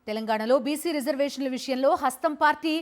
తెలంగాణలో బీసీ రిజర్వేషన్ల విషయంలో హస్తం పార్టీ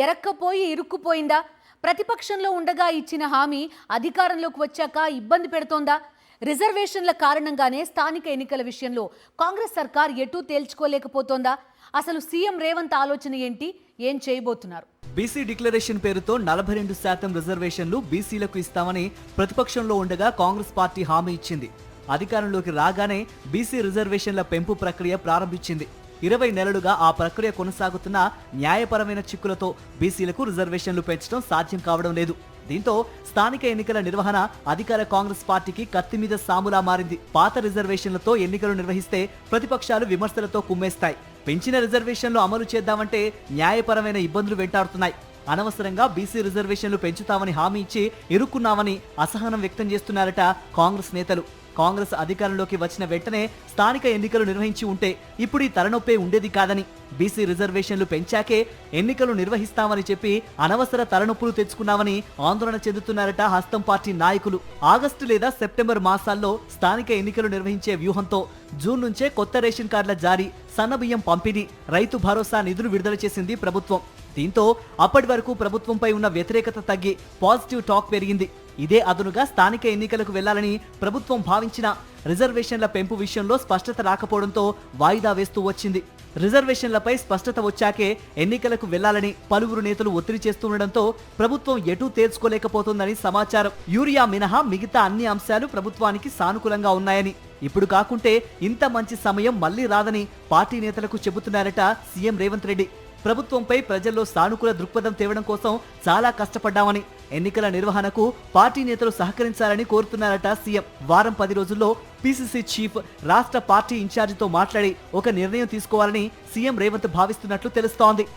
ఎరక్కపోయి ఇరుక్కుపోయిందా? ప్రతిపక్షంలో ఉండగా ఇచ్చిన హామీ అధికారంలోకి వచ్చాక ఇబ్బంది పెడుతోందా? రిజర్వేషన్ల కారణంగానే స్థానిక ఎన్నికల విషయంలో కాంగ్రెస్ సర్కార్ ఎటూ తేల్చుకోలేకపోతోందా? అసలు సీఎం రేవంత్ ఆలోచన ఏంటి? ఏం చేయబోతున్నారు? బీసీ డిక్లరేషన్ పేరుతో 42% రిజర్వేషన్లు బీసీలకు ఇస్తామని ప్రతిపక్షంలో ఉండగా కాంగ్రెస్ పార్టీ హామీ ఇచ్చింది. అధికారంలోకి రాగానే బీసీ రిజర్వేషన్ల పెంపు ప్రక్రియ ప్రారంభించింది. 20 నెలలుగా ఆ ప్రక్రియ కొనసాగుతున్న న్యాయపరమైన చిక్కులతో బీసీలకు రిజర్వేషన్లు పెంచడం సాధ్యం కావడం లేదు. దీంతో స్థానిక ఎన్నికల నిర్వహణ అధికార కాంగ్రెస్ పార్టీకి కత్తి మీద సాములా మారింది. పాత రిజర్వేషన్లతో ఎన్నికలు నిర్వహిస్తే ప్రతిపక్షాలు విమర్శలతో కుమ్మేస్తాయి. పెంచిన రిజర్వేషన్లు అమలు చేద్దామంటే న్యాయపరమైన ఇబ్బందులు వెంటాడుతున్నాయి. అనవసరంగా బీసీ రిజర్వేషన్లు పెంచుతామని హామీ ఇచ్చి ఇరుక్కున్నామని అసహనం వ్యక్తం చేస్తున్నారట కాంగ్రెస్ నేతలు. కాంగ్రెస్ అధికారంలోకి వచ్చిన వెంటనే స్థానిక ఎన్నికలు నిర్వహించి ఉంటే ఇప్పుడు ఈ తలనొప్పే ఉండేది కాదని, బీసీ రిజర్వేషన్లు పెంచాకే ఎన్నికలు నిర్వహిస్తామని చెప్పి అనవసర తలనొప్పులు తెచ్చుకున్నామని ఆందోళన చెందుతున్నారట హస్తం పార్టీ నాయకులు. ఆగస్టు లేదా సెప్టెంబర్ మాసాల్లో స్థానిక ఎన్నికలు నిర్వహించే వ్యూహంతో జూన్ నుంచే కొత్త రేషన్ కార్డుల జారీ, సన్నబియ్యం పంపిణీ, రైతు భరోసా నిధులు విడుదల చేసింది ప్రభుత్వం. దీంతో అప్పటి వరకు ప్రభుత్వంపై ఉన్న వ్యతిరేకత తగ్గి పాజిటివ్ టాక్ పెరిగింది. ఇదే అదునుగా స్థానిక ఎన్నికలకు వెళ్లాలని ప్రభుత్వం భావించిన రిజర్వేషన్ల పెంపు విషయంలో స్పష్టత రాకపోవడంతో వాయిదా వేస్తూ వచ్చింది. రిజర్వేషన్లపై స్పష్టత వచ్చాకే ఎన్నికలకు వెళ్లాలని పలువురు నేతలు ఒత్తిడి చేస్తుండటంతో ప్రభుత్వం ఎటూ తేల్చుకోలేకపోతుందని సమాచారం. యూరియా మినహా మిగతా అన్ని అంశాలు ప్రభుత్వానికి సానుకూలంగా ఉన్నాయని, ఇప్పుడు కాకుంటే ఇంత మంచి సమయం మళ్లీ రాదని పార్టీ నేతలకు చెబుతున్నారట సీఎం రేవంత్ రెడ్డి. ప్రభుత్వంపై ప్రజల్లో సానుకూల దృక్పథం తేవడం కోసం చాలా కష్టపడ్డామని, ఎన్నికల నిర్వహణకు పార్టీ నేతలు సహకరించాలని కోరుతున్నారట సీఎం. వారం 10 రోజుల్లో పీసీసీ చీఫ్ రాష్ట్ర పార్టీ ఇన్ఛార్జితో మాట్లాడి ఒక నిర్ణయం తీసుకోవాలని సీఎం రేవంత్ భావిస్తున్నట్లు తెలుస్తోంది.